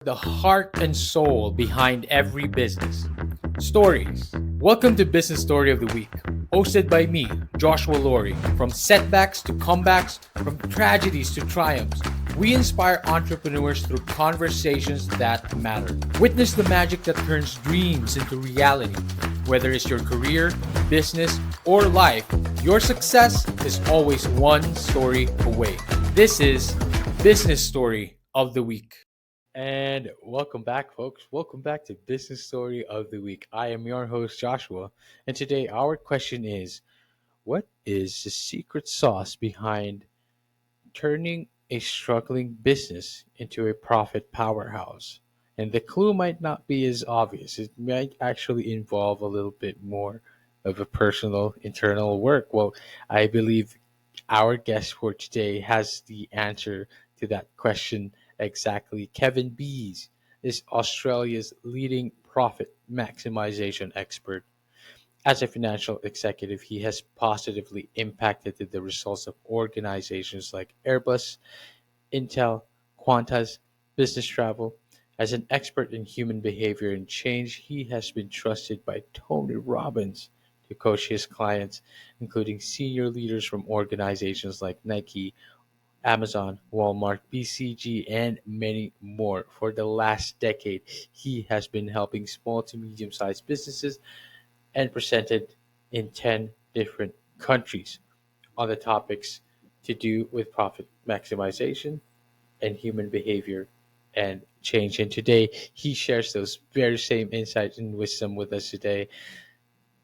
the heart and soul behind every business. Stories. Welcome to Business Story of the Week, hosted by me, Joshua Laurie. From setbacks to comebacks, from tragedies to triumphs, we inspire entrepreneurs through conversations that matter. Witness the magic that turns dreams into reality. Whether it's your career, business, or life, your success is always one story away. This is Business Story of the Week. And welcome back, folks. Welcome back to Business Story of the Week. I am your host, Joshua. And today, our question is: what is the secret sauce behind turning a struggling business into a profit powerhouse? And the clue might not be as obvious. It might actually involve a little bit more of a personal internal work. Well, I believe our guest for today has the answer to that question exactly. Kevin Bees is Australia's leading profit maximization expert. As a financial executive, he has positively impacted the results of organizations like Airbus, Intel, Qantas, Business Travel. As an expert in human behavior and change, he has been trusted by Tony Robbins to coach his clients, including senior leaders from organizations like Nike, Amazon, Walmart, BCG, and many more. For the last decade, he has been helping small to medium sized businesses and presented in 10 different countries on the topics to do with profit maximization and human behavior and change. And today, he shares those very same insights and wisdom with us today.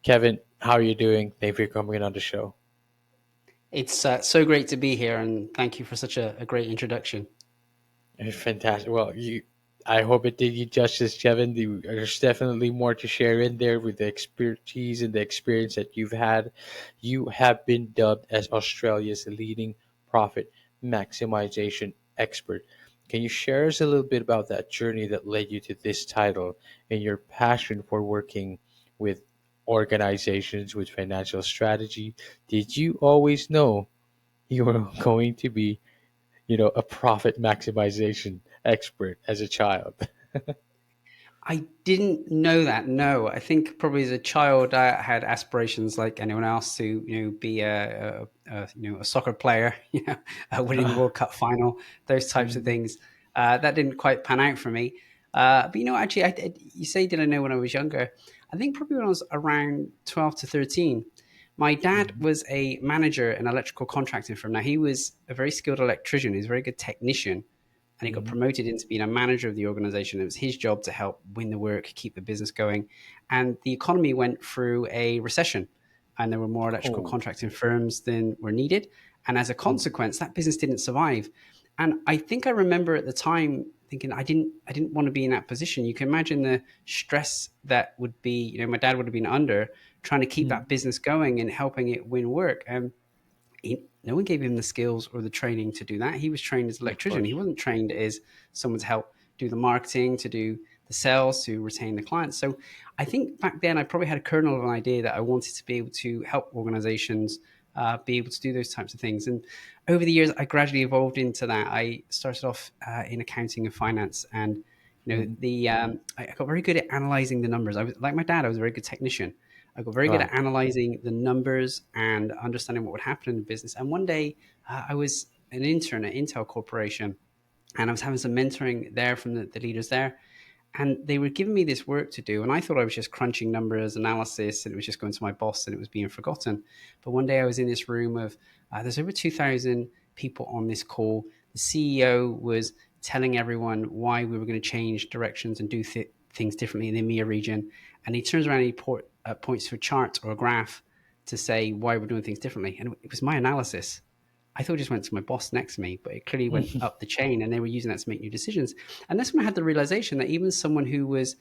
Kevin, how are you doing? Thank you for coming on the show. It's so great to be here, and thank you for such a great introduction. Fantastic. Well, I hope it did you justice, Kevin. There's definitely more to share in there with the expertise and the experience that you've had. You have been dubbed as Australia's leading profit maximization expert. Can you share us a little bit about that journey that led you to this title and your passion for working with organizations with financial strategy? Did you always know you were going to be a profit maximization expert as a child? I didn't know that. No, I think probably as a child I had aspirations like anyone else to be a soccer player, winning the World Cup final, those types of Mhm. things. That didn't quite pan out for me. But actually, you say did I know when I was younger? I think probably when I was around 12 to 13. My dad Mhm. was a manager in an electrical contracting firm. Now he was a very skilled electrician. He was a very good technician, and he got Mhm. promoted into being a manager of the organization. It was his job to help win the work, keep the business going. And the economy went through a recession, and there were more electrical Oh. contracting firms than were needed. And as a Mhm. consequence, that business didn't survive. And I think I remember at the time thinking I didn't want to be in that position. You can imagine the stress that would be, my dad would have been under trying to keep that Mhm. business going and helping it win work. And no one gave him the skills or the training to do that. He was trained as an Of electrician. He course. wasn't trained as someone to help do the marketing, to do the sales, to retain the clients. So I think back then I probably had a kernel of an idea that I wanted to be able to help organizations be able to do those types of things. And over the years, I gradually evolved into that. I started off in accounting and finance, and Mhm. I got very good at analyzing the numbers. I was like my dad. I was a very good technician. I got very good Right. at analyzing the numbers and understanding what would happen in the business. And one day, I was an intern at Intel Corporation, and I was having some mentoring there from the leaders there. And they were giving me this work to do. And I thought I was just crunching numbers, analysis, and it was just going to my boss and it was being forgotten. But one day I was in this room of, there's over 2,000 people on this call. The CEO was telling everyone why we were going to change directions and do things differently in the EMEA region. And he turns around and points to a chart or a graph to say why we're doing things differently. And it was my analysis. I thought it just went to my boss next to me, but it clearly went up the chain and they were using that to make new decisions. And that's when I had the realization that even someone who was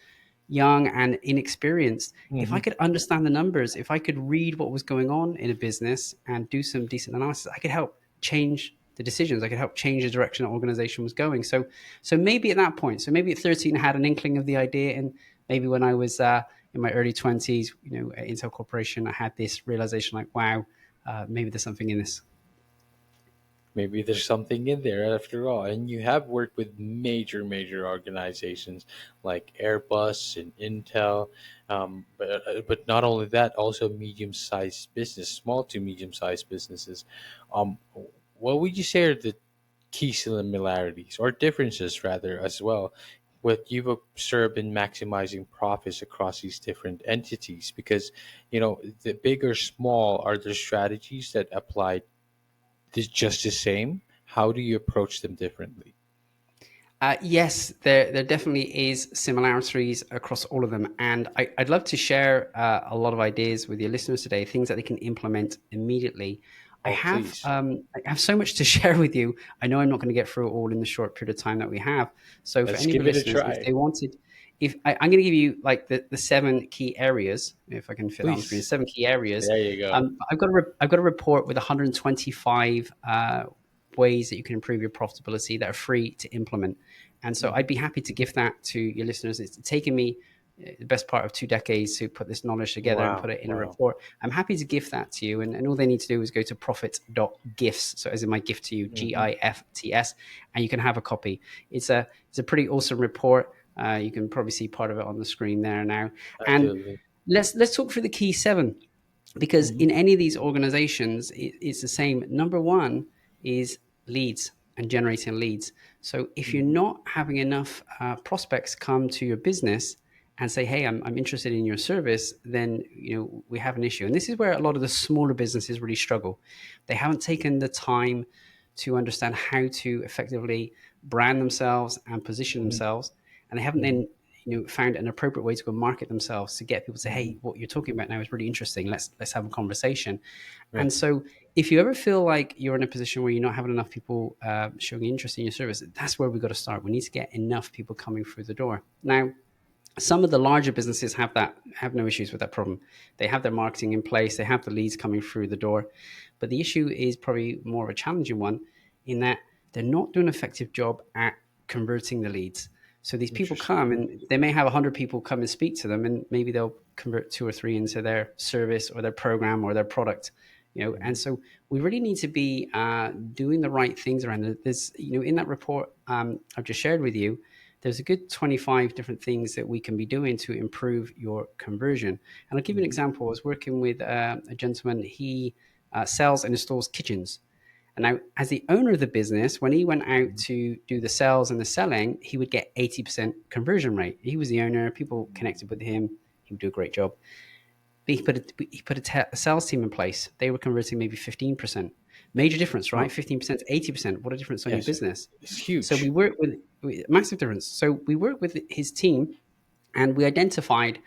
young and inexperienced, if I Mhm. could understand the numbers, if I could read what was going on in a business and do some decent analysis, I could help change the decisions. I could help change the direction that organization was going. So maybe at that point, so maybe at 13, I had an inkling of the idea. And maybe when I was in my early 20s, at Intel Corporation, I had this realization like, wow, maybe there's something in this. Maybe there's something in there after all. And you have worked with major organizations like Airbus and Intel, but not only that, also medium-sized business, small to medium-sized businesses. Um, what would you say are the key similarities or differences, rather, as well? What you've observed in maximizing profits across these different entities, because the big or small, are there strategies that apply just the same? How do you approach them differently? Yes, there definitely is similarities across all of them, and I'd love to share a lot of ideas with your listeners today, things that they can implement immediately. Oh, please. I have so much to share with you. I know I'm not going to get through it all in the short period of time that we have. So for Let's any of the give it a listeners, if try. they wanted, if I'm going to give you like the seven key areas, if I can fit that on the screen, Please. seven key areas. There you go. I've got a report with 125 ways that you can improve your profitability that are free to implement. And so Hmm. I'd be happy to give that to your listeners. It's taken me the best part of 2 decades to put this knowledge together and put Wow. it in a Wow. report. I'm happy to give that to you. And all they need to do is go to profit.gifts. So as in my gift to you, Hmm. GIFTS, and you can have a copy. It's a pretty awesome report. You can probably see part of it on the screen there now. And Absolutely. let's talk through the key seven, because Hmm. in any of these organizations it's the same. Number one is leads and generating leads. So if you're Hmm. not having enough prospects come to your business and say, hey, I'm interested in your service, then we have an issue. And this is where a lot of the smaller businesses really struggle. They haven't taken the time to understand how to effectively brand themselves and position Hmm. themselves, and they haven't Hmm. then found an appropriate way to go market themselves to get people to say, Hmm. hey, what you're talking about now is really interesting, let's have a conversation. Right. And so if you ever feel like you're in a position where you're not having enough people showing interest in your service, that's where we've got to start. We need to get enough people coming through the door. Now, some of the larger businesses have no issues with that problem. They have their marketing in place, they have the leads coming through the door. But the issue is probably more of a challenging one, in that they're not doing an effective job at converting the leads. So these people Interesting. come and they may have 100 people come and speak to them, and maybe they'll convert two or three into their service or their program or their product. And Hmm. so we really need to be doing the right things around it. There's, in that report I've just shared with you, there's a good 25 different things that we can be doing to improve your conversion. And I'll give you an Hmm. example. I was working with a gentleman. He sells and installs kitchens. And now, as the owner of the business, when he went out to do the sales and the selling, he would get 80% conversion rate. He was the owner. People connected with him. He would do a great job. But he put a sales team in place. They were converting maybe 15%. Major difference, right? Oh, 15% to 80%. What a difference on your yes. business. It's So huge. we work with massive difference. So we work with his team, and we identified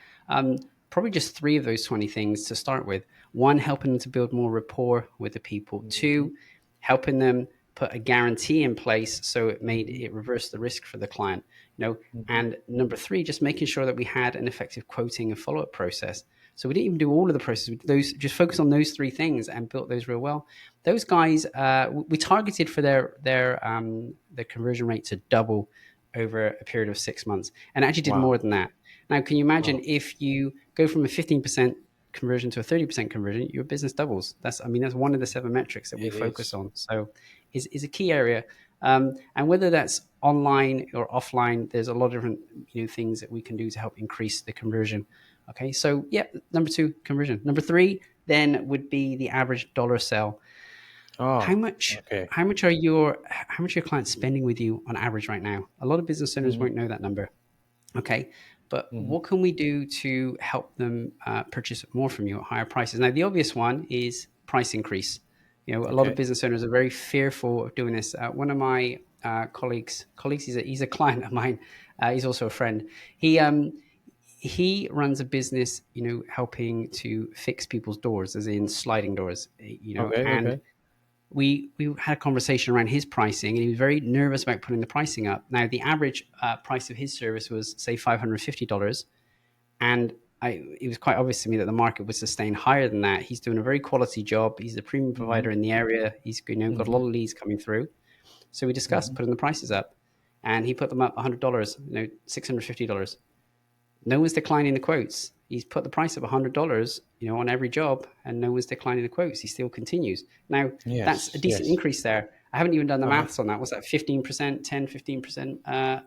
probably just three of those 20 things to start with. One, helping them to build more rapport with the people. Hmm. Two, helping them put a guarantee in place so Hmm. it reversed the risk for the client. Hmm. And number three, just making sure that we had an effective quoting and follow-up process. So we didn't even do all of the process. Those just focus on those three things and built those real well. Those guys, we targeted for their conversion rate to double over a period of 6 months, and actually did Wow. more than that. Now, can you imagine Wow. if you go from a 15% conversion to a 30% conversion, your business doubles? That's one of the seven metrics that we It focus is. on. So is a key area. And whether that's online or offline, there's a lot of different things that we can do to help increase the conversion. Okay, so yeah, number two, conversion. Number three then would be the average dollar sell. How Oh, much okay. how much are your clients spending with you on average right now? A lot of business owners Hmm. won't know that number. Okay, but Hmm. what can we do to help them purchase more from you at higher prices? Now, the obvious one is price increase. A lot of Okay. business owners are very fearful of doing this. One of my colleagues, he's a client of mine. He's also a friend. He runs a business, helping to fix people's doors, as in sliding doors. Okay. And Okay. we had a conversation around his pricing, and he was very nervous about putting the pricing up. Now, the average price of his service was, say, $550, and it was quite obvious to me that the market would sustain higher than that. He's doing a very quality job. He's a premium Hmm. provider in the area. He's got a Hmm. lot of leads coming through. So we discussed Hmm. putting the prices up, and he put them up $100, $650. No one's declining the quotes. He's put the price of $100, on every job, and no one's declining the quotes. He still continues. Now, that's a Yes. decent Yes. increase there. I haven't even done the Uh-huh. maths on that. What's that? 15%, 10, 15%,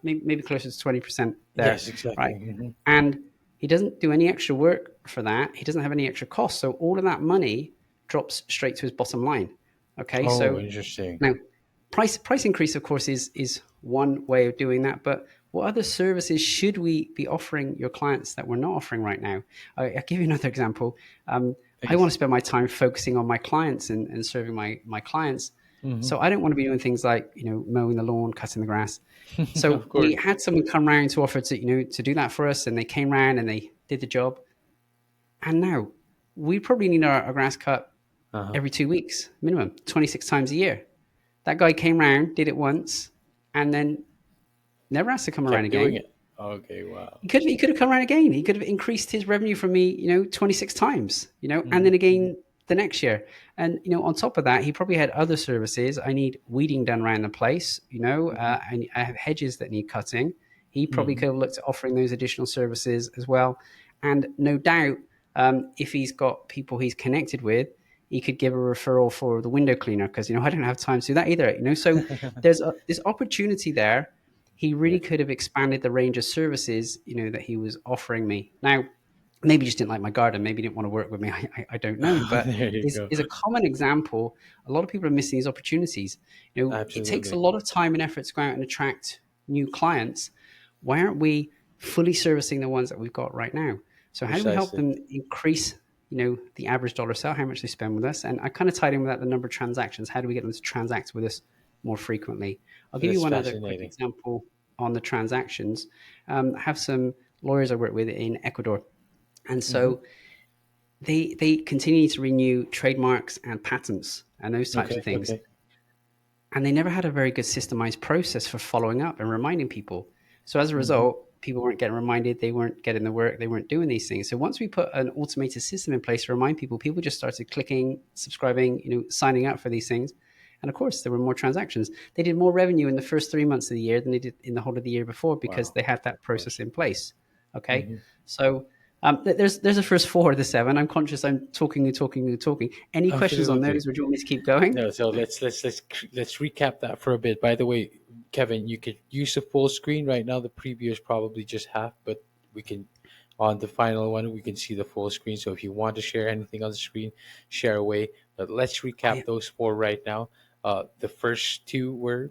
maybe closer to 20% there, Yes, exactly. right? And he doesn't do any extra work for that. He doesn't have any extra costs. So all of that money drops straight to his bottom line. Okay. Oh, So interesting. now price increase, of course, is one way of doing that. But what other services should we be offering your clients that we're not offering right now? I'll give you another example. I want to Please. spend my time focusing on my clients and serving my clients. Hmm. So I don't want to be doing things like, mowing the lawn, cutting the grass. So Of we course. had someone come round to offer to do that for us, and they came round and they did the job. And now we probably need our grass cut Uh-huh. every 2 weeks, minimum, 26 times a year. That guy came round, did it once, and then never has to come around Kept doing again. it. Okay, wow. He could have come around again. He could have increased his revenue from me, 26 times, and then Hmm. again the next year. And on top of that, he probably had other services. I need weeding done around the place, Hmm. I have hedges that need cutting. He probably Hmm. could have looked at offering those additional services as well. And no doubt, if he's got people he's connected with, he could give a referral for the window cleaner because I don't have time to do that either. So there's this opportunity there. He really Yes. could have expanded the range of services that he was offering me. Now, maybe he just didn't like my garden. Maybe he didn't want to work with me. I don't know, but There you go. is a common example. A lot of people are missing these opportunities. It takes a Absolutely. lot of time and effort to go out and attract new clients. Why aren't we fully servicing the ones that we've got right now? So how do we help Precisely. them increase the average dollar sale, how much they spend with us? And I kind of tied in with that the number of transactions. How do we get them to transact with us more frequently? I'll give you That's one other quick fascinating. example on the transactions. I have some lawyers I work with in Ecuador, and Hmm. so they continue to renew trademarks and patents and those types of Okay, things. okay. And they never had a very good systemized process for following up and reminding people. So as a Hmm. result, people weren't getting reminded, they weren't getting the work, they weren't doing these things. So once we put an automated system in place to remind people, people just started clicking, subscribing, signing up for these things. And of course, there were more transactions. They did more revenue in the first 3 months of the year than they did in the whole of the year before because Wow. they had that Of process course. in place. Okay, Hmm. so there's a first four of the seven. I'm conscious I'm talking and talking and talking. Any questions on Absolutely. those, or do you want me to keep going? No, so let's recap that for a bit. By the way, Kevin, you could use the full screen right now. The preview is probably just half, but we can on the final one we can see the full screen. So if you want to share anything on the screen, share away. But let's Oh, recap yeah. those four right now. The first two were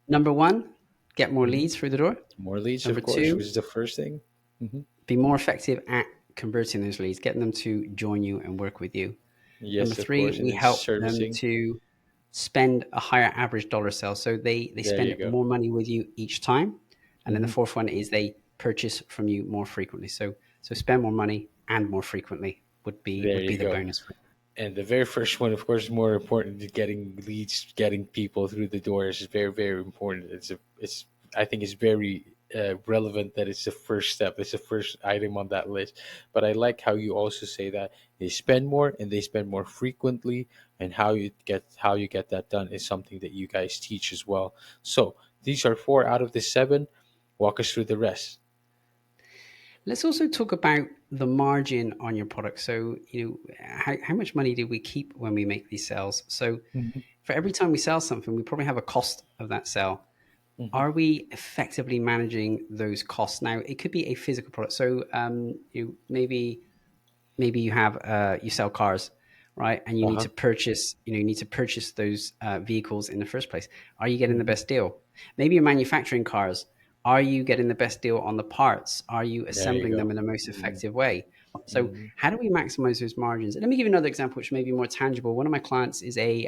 Number one, get more mhm, leads through the door. more leads, Number of course, two, which is the first thing. Hmm. be more effective at converting those leads, getting them to join you and work with you. Number Yes, of three, course, and we then help them servicing. to spend a higher average dollar sale. So they There you spend go. more money with you each time. And then the Hmm. fourth one is they purchase from you more frequently. So spend more money and more frequently would be There would be you the go. bonus for And the very first one, of course, is more important. To getting leads, getting people through the door is very, very important. It's. I think it's very relevant that it's the first step. It's the first item on that list. But I like how you also say that they spend more and they spend more frequently, and how you get that done is something that you guys teach as well. So these are four out of the seven. Walk us through the rest. Let's also talk about the margin on your product. So, how much money do we keep when we make these sales? So, Hmm. for every time we sell something, we probably have a cost of that sale. Hmm. Are we effectively managing those costs? Now, it could be a physical product. So, maybe you sell cars, right? And you Uh need huh. to purchase those vehicles in the first place. Are you getting the Hmm. best deal? Maybe you're manufacturing cars. Are you getting the best deal on the parts? Are you There you assembling them go. in the most Hmm. effective way? So Hmm. how do we maximize those margins? And let me give you another example which may be more tangible. One of my clients is they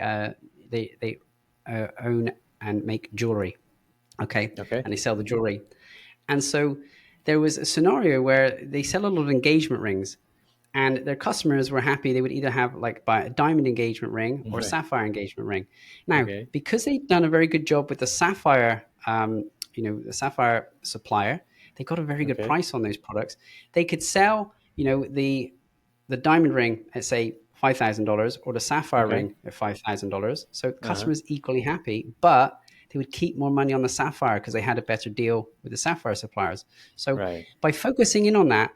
own and make jewelry. Okay, Okay. and they sell the jewelry. And so there was a scenario where they sell a lot of engagement rings, and their customers were happy. They would either have like buy a diamond engagement ring or a Right. sapphire engagement ring. Now, Okay. because they'd done a very good job with the sapphire, the sapphire supplier, they got a very good Okay. price on those products. They could sell, the diamond ring at say $5,000 or the sapphire Okay. ring at $5,000. So Uh huh. customers equally happy, but they would keep more money on the sapphire because they had a better deal with the sapphire suppliers. So Right. by focusing in on that,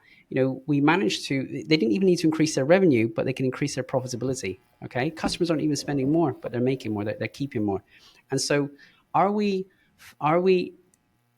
we managed to, they didn't even need to increase their revenue, but they can increase their profitability. Okay, customers aren't even spending more, but they're making more. They're keeping more. And so, are we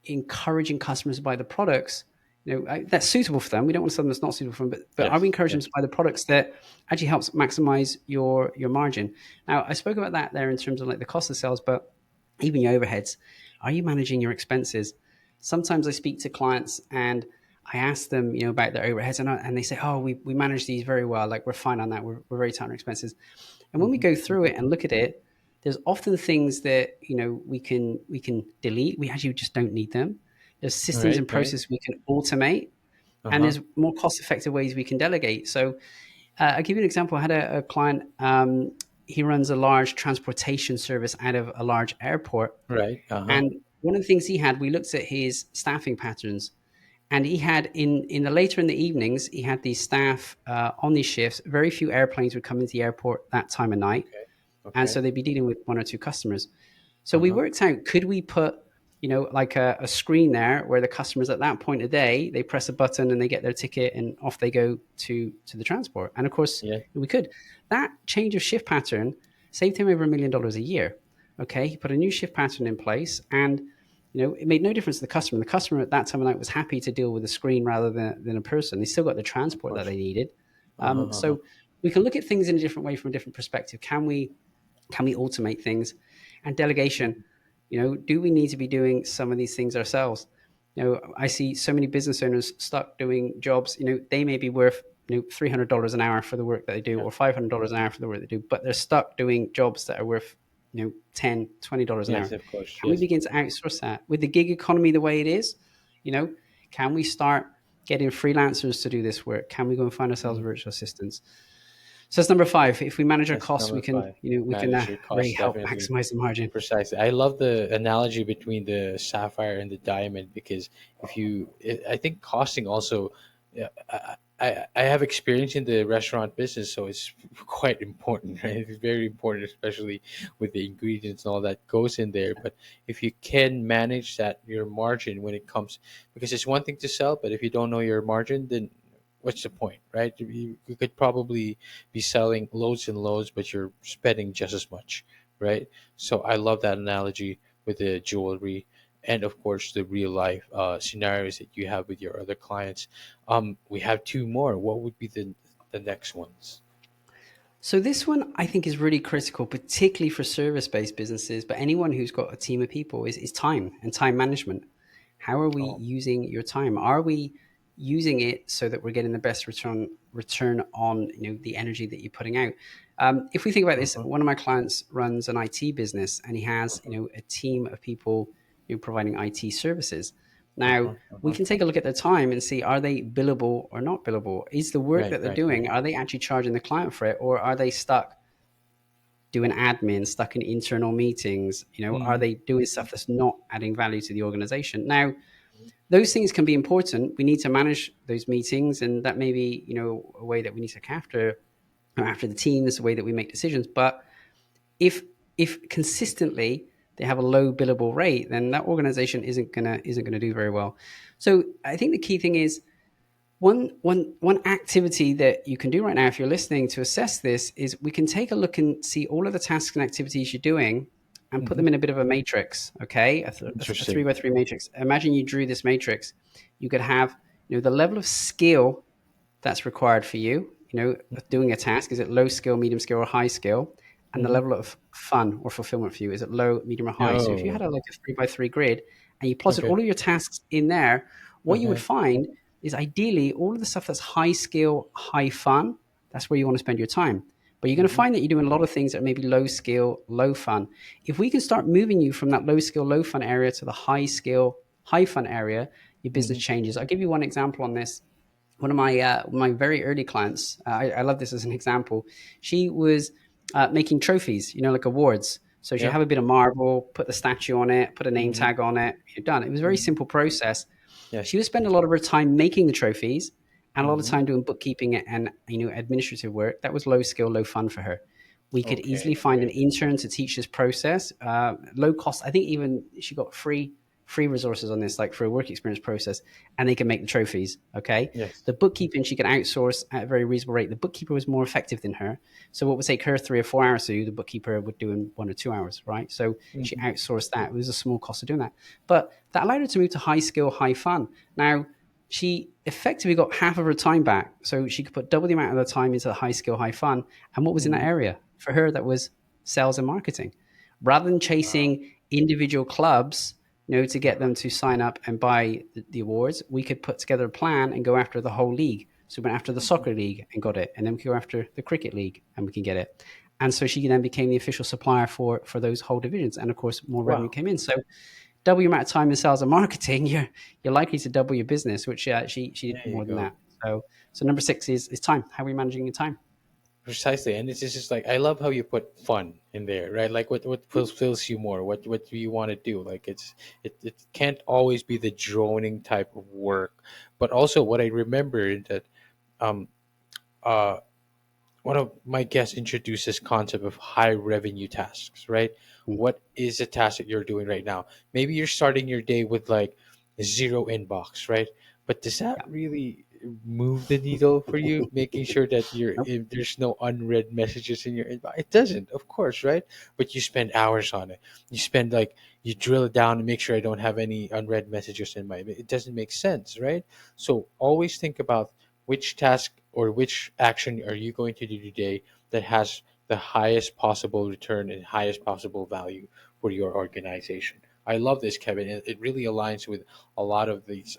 encouraging customers to buy the products, that's suitable for them? We don't want to sell them that's not suitable for them, but are we Yes. encouraging them to Yes. buy the products that actually helps maximize your margin? Now, I spoke about that there in terms of like the cost of sales, but even your overheads. Are you managing your expenses? Sometimes I speak to clients and I ask them, about their overheads, and they say, "Oh, we manage these very well. Like we're fine on that. We're very tight on expenses." And when we Mm-hmm. go through Mm-hmm. it and look at it, there's often things that we can delete. We actually just don't need them. There's systems Right. and Right. processes we can automate, Uh and huh. there's more cost-effective ways we can delegate. So I'll give you an example. I had a client. He runs a large transportation service out of a large airport, Right. Uh huh. and one of the things he had, we looked at his staffing patterns, and he had in the later in the evenings, he had these staff on these shifts. Very few airplanes would come into the airport that time of night, Okay. and Okay. so they'd be dealing with one or two customers. So Uh we huh. worked out, could we put, like a screen there where the customers at that point of day, they press a button and they get their ticket and off they go to the transport. And of course, Yeah. we could. That change of shift pattern saved him over $1 million a year. Okay, he put a new shift pattern in place, and it made no difference to the customer. The customer at that time of night was happy to deal with a screen rather than a person. They still got the Of transport that course. they needed. Uh huh. Uh huh. So we can look at things in a different way from a different perspective. Can we automate things? And delegation, do we need to be doing some of these things ourselves? I see so many business owners stuck doing jobs. They may be worth $300 an hour for the work that they do, Yeah. or $500 an hour for the work they do, but they're stuck doing jobs that are worth $10, $20 an Yes. hour. Of course. Can we Yes. begin to outsource that with the gig economy the way it is? you know can we start getting freelancers to do this work? Can we go and find ourselves Mm-hmm. virtual assistants? So that's number five. If we manage our That's costs, we number can, five. we can Manage your really costs, help definitely. maximize the margin. Precisely. I love the analogy between the sapphire and the diamond because I think costing also, yeah, I have experience in the restaurant business, so it's quite important, right? It's very important, especially with the ingredients and all that goes in there. But if you can manage that, your margin when it comes, because it's one thing to sell, but if you don't know your margin, then what's the point, right? You could probably be selling loads and loads, but you're spending just as much, right? So I love that analogy with the jewelry and of course the real life scenarios that you have with your other clients. We have two more. What would be the next ones? So this one I think is really critical, particularly for service-based businesses, but anyone who's got a team of people is time and time management. How are we Oh, using your time? Are we using it so that we're getting the best return on the energy that you're putting out? If we think about this, uh-huh, one of my clients runs an IT business, and he has uh-huh, a team of people providing IT services. Now uh-huh, we uh-huh. can take a look at their time and see, are they billable or not billable? Is the work Right, that they're right, right. doing, are they actually charging the client for it, or are they stuck doing admin, stuck in internal meetings? Are Mm-hmm. they doing stuff that's not adding value to the organization? Now, those things can be important. We need to manage those meetings, and that may be a way that we need to look after the teams, the way that we make decisions. But if consistently they have a low billable rate, then that organization isn't gonna do very well. So I think the key thing is, one activity that you can do right now, if you're listening, to assess this is, we can take a look and see all of the tasks and activities you're doing and put Mm-hmm. them in a bit of a matrix. Okay, a three Interesting. by three matrix. Imagine you drew this matrix. You could have the level of skill that's required for you. Doing a task, is it low skill, medium skill, or high skill? And the Mm-hmm. level of fun or fulfillment for you, is it low, medium, or high? So if you had Oh, like a three by three grid and you plotted okay. all of your tasks in there, what you would Okay. find is, ideally, all of the stuff that's high skill, high fun, that's where you want to spend your time. But you're going to Mm-hmm. find that you're doing a lot of things that may be low skill, low fun. If we can start moving you from that low skill, low fun area to the high skill, high fun area, your business Mm-hmm. changes. I'll give you one example on this. One of my very early clients, I love this as an example. She was making trophies, like awards. So she'd Yeah. have a bit of marble, put the statue on it, put a name Mm-hmm. tag on it. You're done. It was a very Mm-hmm. simple process. She Yes. would spend a lot of her time making the trophies and a lot of Mm-hmm. time doing bookkeeping and administrative work. That was low skill, low fun for her. We could Okay. easily find an Okay. intern to teach this process, low cost. I think even she got free free resources on this, like through a work experience process, and they can make the trophies. Okay. Yes. The bookkeeping she can outsource at a very reasonable rate. The bookkeeper was more effective than her. So what would take her 3 or 4 hours to do, the bookkeeper would do in 1 or 2 hours, right? So she Hmm. outsourced that. It was a small cost of doing that. But that allowed her to move to high skill, high fun. Now, she effectively got half of her time back. So she could put double the amount of the time into high skill, high fun. And what was in that Hmm. area? For her, that was sales and marketing. Rather than Wow. chasing individual clubs, to get them to sign up and buy the awards, we could put together a plan and go after the whole league. So we went after the Hmm. soccer league and got it. And then we could go after the cricket league and we can get it. And so she then became the official supplier for those whole divisions. And of course, more revenue Wow. came in. So double your amount of time in sales and marketing, you're likely to double your business, which she did There you more than go. that. So number six is time. How are we managing your time? Precisely, and it's just like I love how you put fun in there, right? Like what fulfills you more? What do you want to do? Like it can't always be the droning type of work, but also what I remember that um uh one of my guests introduced this concept of high revenue tasks, right? Mm, What is a task that you're doing right now? Maybe you're starting your day with like zero inbox, right? But does that yeah. really move the needle for you, making sure that Nope. there's no unread messages in your inbox? It doesn't, of course, right? But you spend hours on it. You spend like you drill it down and make sure I don't have any unread messages in my. It doesn't make sense, right? So always think about which task or which action are you going to do today that has the highest possible return and highest possible value for your organization. I love this, Kevin. It really aligns with a lot of these,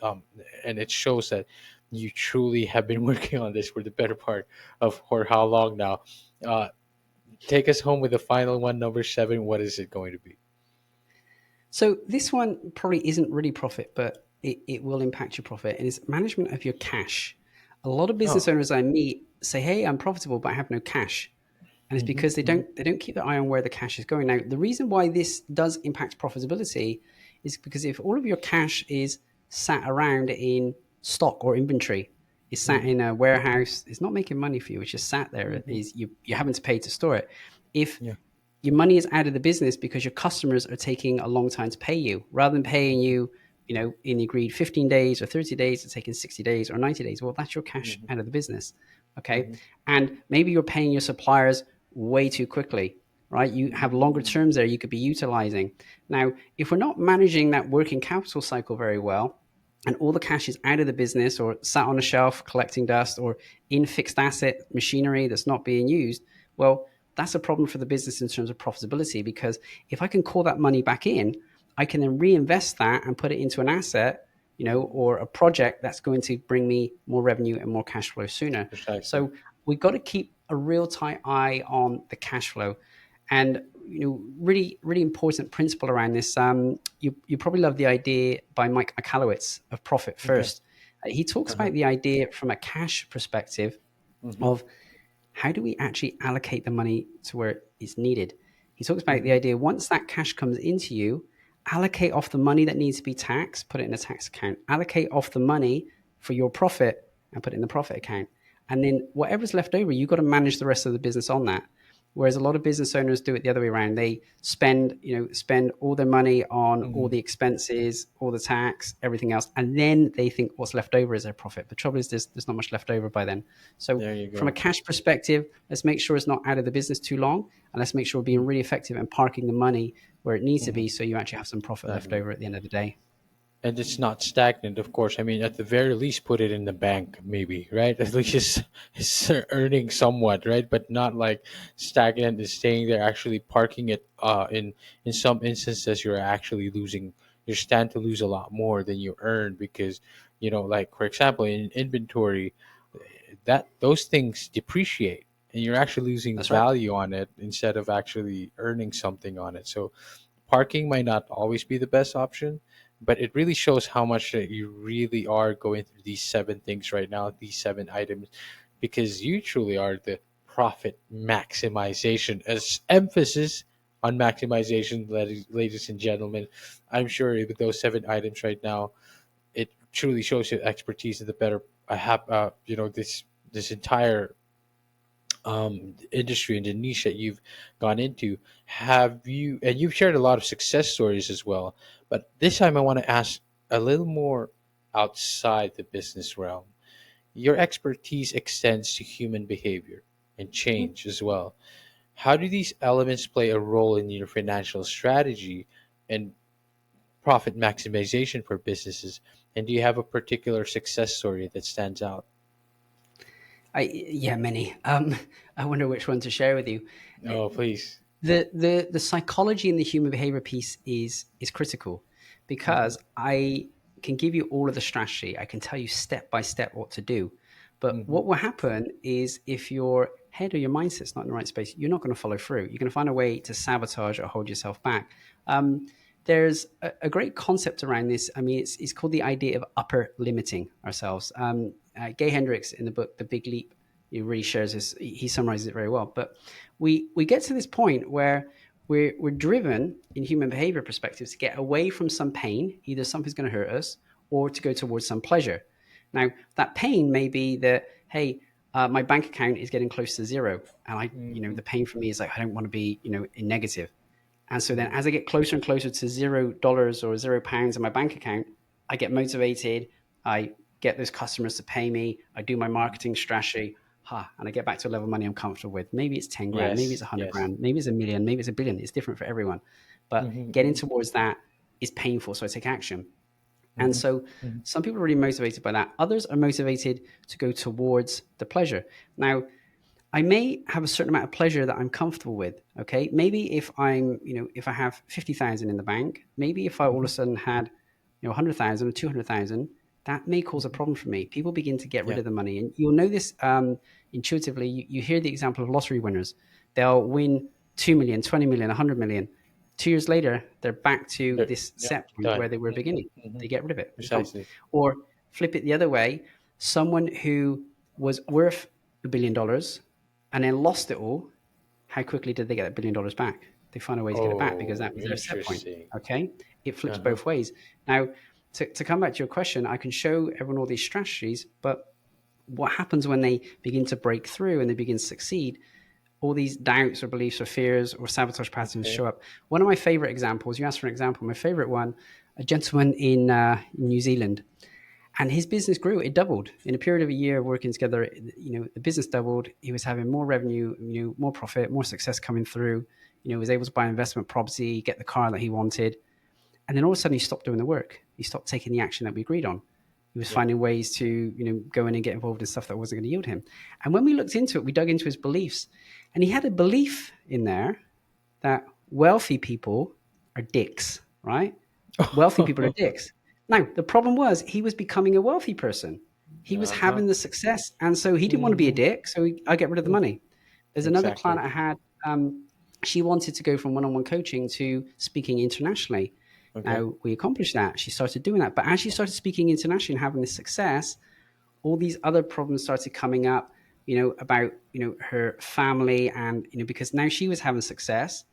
and it shows that you truly have been working on this for the better part of for how long now. Uh, Take us home with the final one, number seven. What is it going to be? So this one probably isn't really profit, but it will impact your profit, and it's management of your cash. A lot of business Oh, owners I meet say, "Hey, I'm profitable, but I have no cash," and it's mm-hmm, because mm-hmm, they don't keep their eye on where the cash is going. Now, the reason why this does impact profitability is because if all of your cash is sat around in stock or inventory, is sat mm-hmm, in a warehouse, it's not making money for you. It's just sat there. mm-hmm. Is you're having to pay to store it. If Yeah. your money is out of the business because your customers are taking a long time to pay you, rather than paying you, in the agreed 15 days or 30 days, it's taking 60 days or 90 days. Well, that's your cash Mm-hmm, out of the business. Okay. mm-hmm, And maybe you're paying your suppliers way too quickly, right? You have longer mm-hmm, terms there you could be utilizing. Now, if we're not managing that working capital cycle very well, and all the cash is out of the business or sat on a shelf collecting dust or in fixed asset machinery that's not being used, well, that's a problem for the business in terms of profitability, because if I can call that money back in, I can then reinvest that and put it into an asset, mm-hmm. or a project that's going to bring me more revenue and more cash flow sooner. Precisely. So we've got to keep a real tight eye on the cash flow. And really, really important principle around this. You probably love the idea by Mike Michalowicz of Profit Okay. First. He talks Uh-huh. about the idea from a cash perspective Mm-hmm, of how do we actually allocate the money to where it's needed? He talks about the mm-hmm, idea once that cash comes into you, allocate off the money that needs to be taxed, put it in a tax account, allocate off the money for your profit and put it in the profit account. And then whatever's left over, you've got to manage the rest of the business on that. Whereas a lot of business owners do it the other way around. They spend all their money on all mm-hmm. the expenses, all the tax, everything else, and then they think what's left over is their profit. The trouble is there's not much left over by then. So There you from a go. cash perspective, let's make sure it's not out of the business too long, and let's make sure we're being really effective and parking the money where it needs to Mm-hmm. be, so you actually have some profit left Exactly. over at the end of the day. And it's not stagnant, of course. I mean, at the very least, put it in the bank, maybe, right? At least it's earning somewhat, right? But not like stagnant is staying there. Actually, parking it. In some instances, you're actually losing. You stand to lose a lot more than you earn because, like for example, in inventory, that those things depreciate, and you're actually losing That's right. value on it instead of actually earning something on it. So parking might not always be the best option, but it really shows how much that you really are going through these seven things right now, these seven items, because you truly are the profit maximization. As emphasis on maximization, ladies and gentlemen, I'm sure with those seven items right now, it truly shows your expertise in the better. I have, this entire industry and the niche that you've gone into, have you, and you've shared a lot of success stories as well, but this time I want to ask a little more outside the business realm. Your expertise extends to human behavior and change as well. How do these elements play a role in your financial strategy and profit maximization for businesses? And do you have a particular success story that stands out? Yeah, many. I wonder which one to share with you. Oh, please. The psychology and the human behavior piece is critical, Mm-hmm. because I can give you all of the strategy. I can tell you step by step what to do. But Mm-hmm. what will happen is, if your head or your mindset's not in the right space, you're not going to follow through. You're going to find a way to sabotage or hold yourself back. There's a great concept around this. I mean, it's called the idea of upper limiting ourselves. Gay Hendricks, in the book The Big Leap, he really shares this. He summarizes it very well. But we get to this point where we're driven in human behavior perspectives to get away from some pain, either something's going to hurt us, or to go towards some pleasure. Now, that pain may be that, hey, my bank account is getting close to zero, and Mm-hmm. the pain for me is like, I don't want to be, in negative. And so then, Mm-hmm. as I get closer and closer to $0 or £0 in my bank account, I get motivated. I get those customers to pay me. I do my marketing strategy, and I get back to a level of money I'm comfortable with. Maybe it's 10 grand, maybe it's Yes, 100 yes. grand, maybe it's a million, maybe it's a billion. It's different for everyone. But Mm-hmm. getting Mm-hmm. towards that is painful. So I take action. And Mm-hmm. so Mm-hmm. some people are really motivated by that. Others are motivated to go towards the pleasure. Now, I may have a certain amount of pleasure that I'm comfortable with. Okay. Maybe if if I have 50,000 in the bank, maybe if I all of a Mm-hmm. sudden had, 100,000 or 200,000, that may cause a Mm-hmm. problem for me. People begin to get rid Yeah. of the money. And you'll know this intuitively. You hear the example of lottery winners. They'll win 2 million, 20 million, 100 million. 2 years later, they're back to They're, this yeah. set point Done. where they were beginning. Mm-hmm. Mm-hmm. They get rid of it. It's gone. Precisely. Or flip it the other way. Someone who was worth $1 billion and then lost it all, how quickly did they get that $1 billion back? They find a way to get it back because Oh, that was their set point. interesting. Okay. It flips Uh-huh. both ways. Now, to come back to your question, I can show everyone all these strategies, but what happens when they begin to break through and they begin to succeed? All these doubts or beliefs or fears or sabotage patterns Okay. show up. One of my favorite examples, you asked for an example, my favorite one, a gentleman in New Zealand, and his business grew. It doubled in a period of a year working together. The business doubled. He was having more revenue, more profit, more success coming through. Was able to buy investment property, get the car that he wanted, and then all of a sudden he stopped doing the work. He stopped taking the action that we agreed on. He was Yeah. finding ways to go in and get involved in stuff that wasn't going to yield him. And when we looked into it, we dug into his beliefs, and he had a belief in there that wealthy people are dicks, right? Wealthy people are dicks. Now, the problem was he was becoming a wealthy person. He was Uh-huh. having the success. And so he didn't want to be a Mm-hmm. dick. So I get rid of the money. There's another client Exactly. I had. She wanted to go from one on one coaching to speaking internationally. Okay. Now, we accomplished that. She started doing that. But as she started speaking internationally and having this success, all these other problems started coming up, about, her family. And, because now she was having success,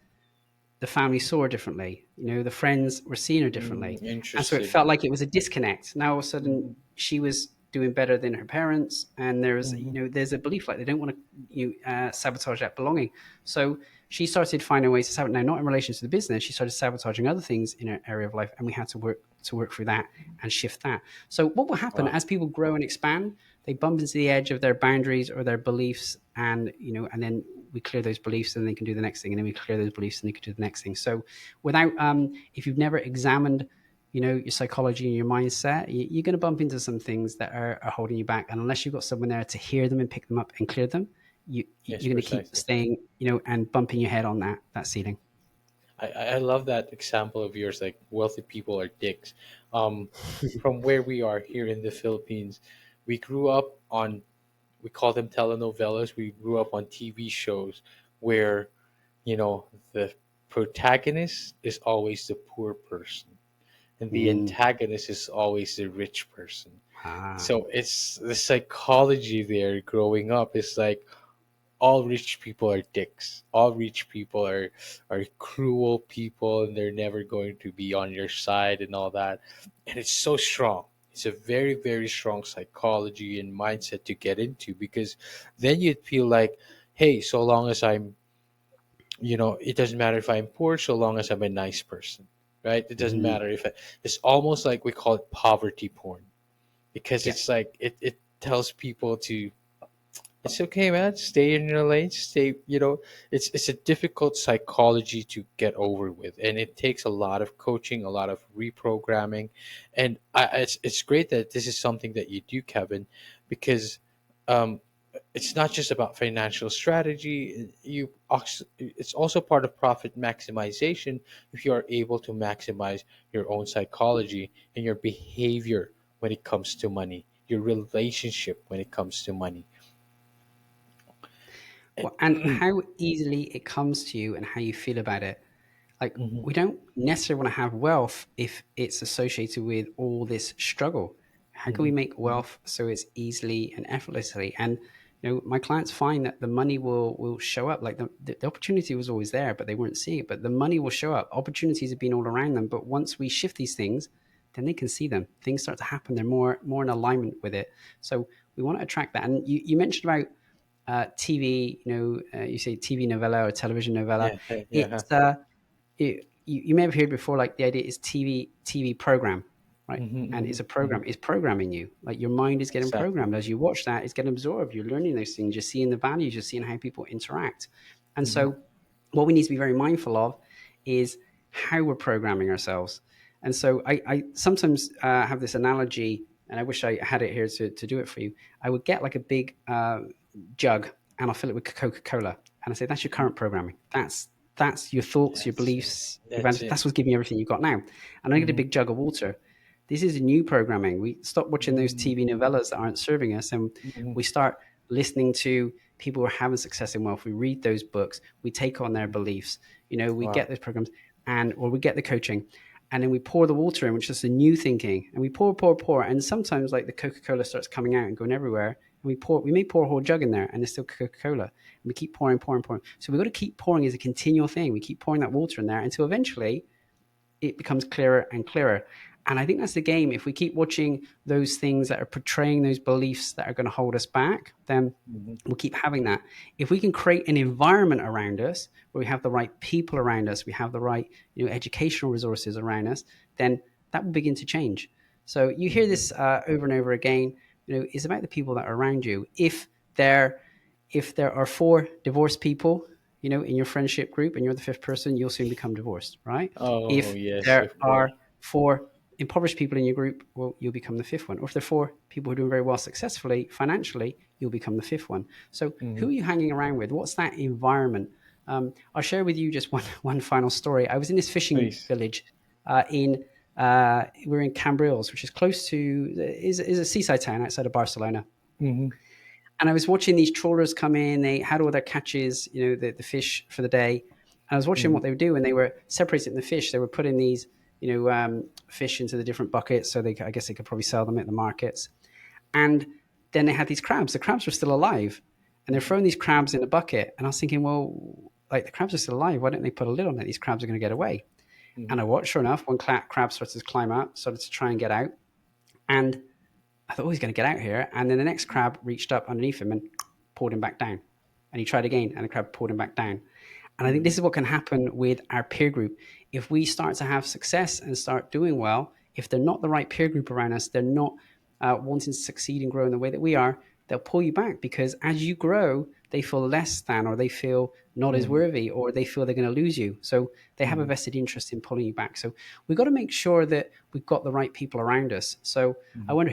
the family saw her differently. The friends were seeing her differently. And so it Interesting. felt like it was a disconnect. Now all of a sudden Mm-hmm. she was doing better than her parents. And Mm-hmm. there's a belief like they don't want to sabotage that belonging. So she started finding ways to sabotage. Now, not in relation to the business, she started sabotaging other things in her area of life. And we had to work through that and shift that. So what will happen Wow. as people grow and expand? They bump into the edge of their boundaries or their beliefs, and and then we clear those beliefs, and they can do the next thing, and then we clear those beliefs, and they can do the next thing. So, without if you've never examined, your psychology and your mindset, you're going to bump into some things that are holding you back, and unless you've got someone there to hear them and pick them up and clear them, Yes, you're going to keep precisely. staying, and bumping your head on that ceiling. I love that example of yours, like wealthy people are dicks. Um, from where we are here in the Philippines, we grew up on, we call them telenovelas. We grew up on TV shows where, the protagonist is always the poor person and the Mm. antagonist is always the rich person. Ah. So it's the psychology there growing up is like all rich people are dicks. All rich people are cruel people and they're never going to be on your side and all that. And it's so strong. It's a very, very strong psychology and mindset to get into because then you'd feel like, hey, so long as I'm, it doesn't matter if I'm poor, so long as I'm a nice person, right? It doesn't Mhm. matter if it's almost like we call it poverty porn, because Yeah. it's like it tells people to, it's okay, man, stay in your lane, stay, it's a difficult psychology to get over with, and it takes a lot of coaching, a lot of reprogramming. And it's great that this is something that you do, Kevin, because um, it's not just about financial strategy. It's also part of profit maximization. If you are able to maximize your own psychology and your behavior when it comes to money, your relationship when it comes to money. Well, and how easily it comes to you and how you feel about it. Like, Mhm, we don't necessarily want to have wealth if it's associated with all this struggle. How can we mhm, make wealth so it's easily and effortlessly? And my clients find that the money will show up. Like the opportunity was always there, but they weren't seeing it. But the money will show up. Opportunities have been all around them, but once we shift these things, then they can see them. Things start to happen. They're more in alignment with it. So we want to attract that. And you mentioned about TV. You say TV novella or television novella. yeah, yeah, yeah. It's you may have heard before, like the idea is TV program, right? Mhm, And mhm, it's a mhm. program, it's programming you. Like your mind is getting Exactly. programmed as you watch that, it's getting absorbed. You're learning those things, you're seeing the values, you're seeing how people interact. And Mhm, so what we need to be very mindful of is how we're programming ourselves. And so I sometimes have this analogy, and I wish I had it here to do it for you. I would get like a big jug and I'll fill it with Coca-Cola. And I say, that's your mhm. current programming. That's your thoughts, your That's it. beliefs, your That's values. it. That's what's giving you everything you've got now. And I get a Mhm, big jug of water. This is new programming. We stop watching those mhm, TV novellas that aren't serving us, and mhm. we start listening to people who are having success in wealth. We read those books. We take on their beliefs. We Wow. get those programs, or we get the coaching, and then we pour the water in, which is the new thinking, and we pour, pour, pour, and sometimes like the Coca Cola starts coming out and going everywhere, and we may pour a whole jug in there, and there's still Coca Cola, and we keep pouring, pouring, pouring. So we've got to keep pouring as a continual thing. We keep pouring that water in there until eventually it becomes clearer and clearer. And I think that's the game. If we keep watching those things that are portraying those beliefs that are going to hold us back, then Mhm, we'll keep having that. If we can create an environment around us where we have the right people around us, we have the right educational resources around us, then that will begin to change. So you hear mhm. this over and over again. It's about the people that are around you. There if there are four divorced people, in your friendship group, and you're the fifth person, you'll soon become divorced, right? Oh, If yes, there of course. are four impoverished people in your group, well, you'll become the fifth one. Or if there are four people who are doing very well successfully financially, you'll become the fifth one. So who Mhm. are you hanging around with? What's that environment? I'll share with you just one final story. I was in this fishing Please. village in we're in Cambrils, which is close to is a seaside town outside of Barcelona. Mhm, And I was watching these trawlers come in. They had all their catches, the fish for the day. And I was watching mhm, what they would do, and they were separating the fish. They were putting these, fish into the different buckets, so I guess they could probably sell them at the markets. And then they had these crabs. The crabs were still alive, and they're mhm, throwing these crabs in a bucket. And I was thinking, well, like the crabs are still alive. Why don't they put a lid on it? These crabs are going to get away. And mhm, I watched. Sure enough, one crab started to climb out, started to try and get out, and I thought, oh, he's going to get out here. And then the next crab reached up underneath him and pulled him back down. And he tried again, and the crab pulled him back down. And I think this mhm, is what can happen with our peer group. If we start to have success and start doing well, if they're not the right peer group around us, they're not wanting to succeed and grow in the way that we are, they'll pull you back because as you grow, they feel less than, or they feel not as mhm, worthy, or they feel they're going to lose you. So they have a mhm, vested interest in pulling you back. So we've got to make sure that we've got the right people around us. So I mhm. wonder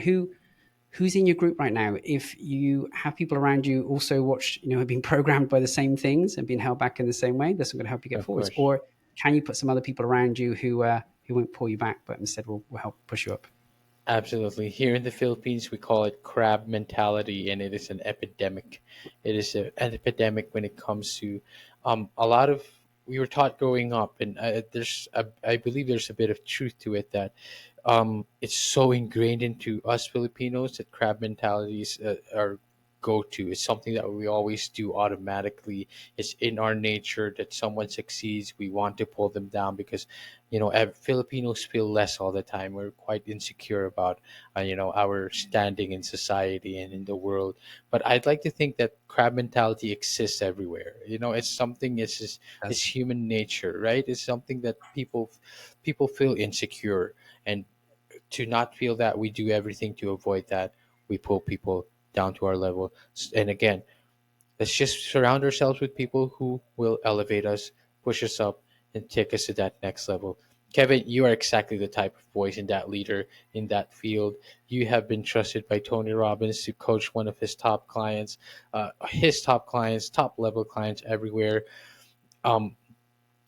who's in your group right now. If you have people around you also have been programmed by the same things and been held back in the same way, that's not going to help you get Of forwards. course. Or can you put some other people around you who won't pull you back, but instead will help push you up? Absolutely. Here in the Philippines, we call it crab mentality, and it is an epidemic. It is an epidemic when it comes to a lot of. We were taught growing up, and I believe there's a bit of truth to it that it's so ingrained into us Filipinos that crab mentalities are go to. It's something that we always do automatically. It's in our nature that someone succeeds, we want to pull them down because, Filipinos feel less all the time. We're quite insecure about, our standing in society and in the world. But I'd like to think that crab mentality exists everywhere. It's something. It's That's human nature, right? It's something that people feel insecure, and to not feel that, we do everything to avoid that. We pull people down to our level. And again, let's just surround ourselves with people who will elevate us, push us up, and take us to that next level. Kevin, you are exactly the type of voice and that leader in that field. You have been trusted by Tony Robbins to coach one of his top clients, top level clients everywhere. Um,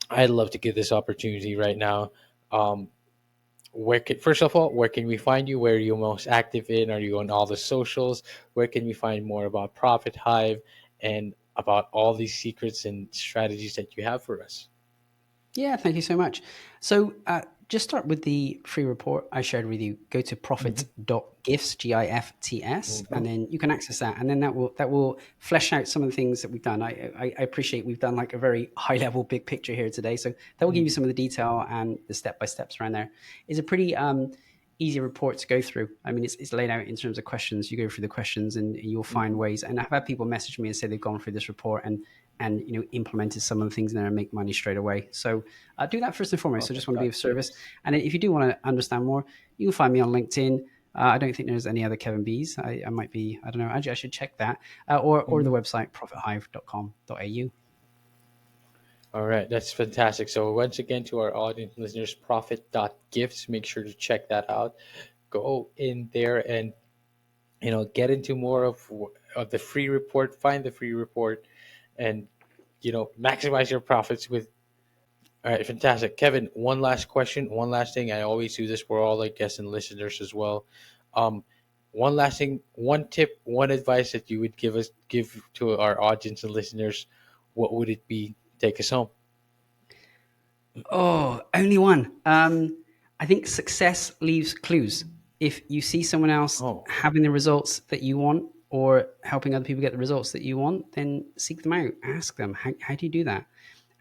I'd love to give this opportunity right now. Um, first of all, where can we find you? Where are you most active in? Are you on all the socials? Where can we find more about Profit Hive and about all these secrets and strategies that you have for us? Yeah, thank you so much. So, just start with the free report I shared with you. Go to Mm-hmm. profit.gifts, GIFTS, and Mm-hmm. then you can access that. And then that will flesh out some of the things that we've done. I appreciate we've done like a very high level, big picture here today. So that will give you some of the detail and the step by steps around there. It's a pretty easy report to go through. I mean, it's laid out in terms of questions. You go through the questions and you'll find Mm-hmm. ways. And I've had people message me and say they've gone through this report and implemented some of the things in there and make money straight away. So do that first and foremost. I just want to be of service. Profit.gifts. And if you do want to understand more, you can find me on LinkedIn. I don't think there's any other Kevin B's. I might be, I don't know. Actually, I should check that. Or the Mm-hmm. website profithive.com.au. All right, that's fantastic. So once again, to our audience listeners, Profit.gifts. Make sure to check that out. Go in there and get into more of the free report. Find the free report, and maximize your profits with. All right, fantastic, Kevin. One last question, one last thing. I always do this for all our guests and listeners as well. Um, one last thing, one tip, one advice that you would give to our audience and listeners. What would it be? Take us home. Oh, only one. I think success leaves clues. If you see someone else Oh, having the results that you want or helping other people get the results that you want, then seek them out. Ask them, how do you do that?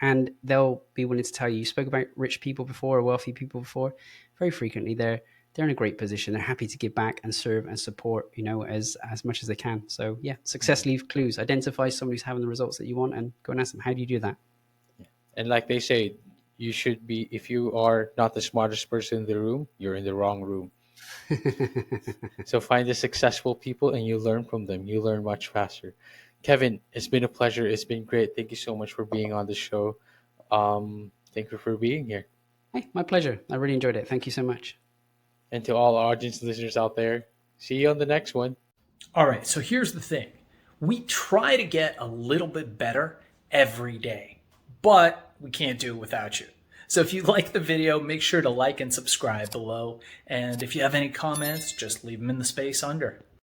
And they'll be willing to tell you. You spoke about rich people before or wealthy people before. Very frequently, they're in a great position. They're happy to give back and serve and support, as much as they can. So yeah, success leaves clues. Identify somebody who's having the results that you want and go and ask them, how do you do that? and like they say, you should be. If you are not the smartest person in the room, you're in the wrong room. So find the successful people and you learn from them. You learn much faster. Kevin, it's been a pleasure. It's been great. Thank you so much for being on the show. Thank you for being here. Hey, my pleasure. I really enjoyed it. Thank you so much. And to all our audience listeners out there, see you on the next one. All right, so here's the thing. We try to get a little bit better every day, but we can't do it without you. So if you like the video, make sure to like and subscribe below. And if you have any comments, just leave them in the space under.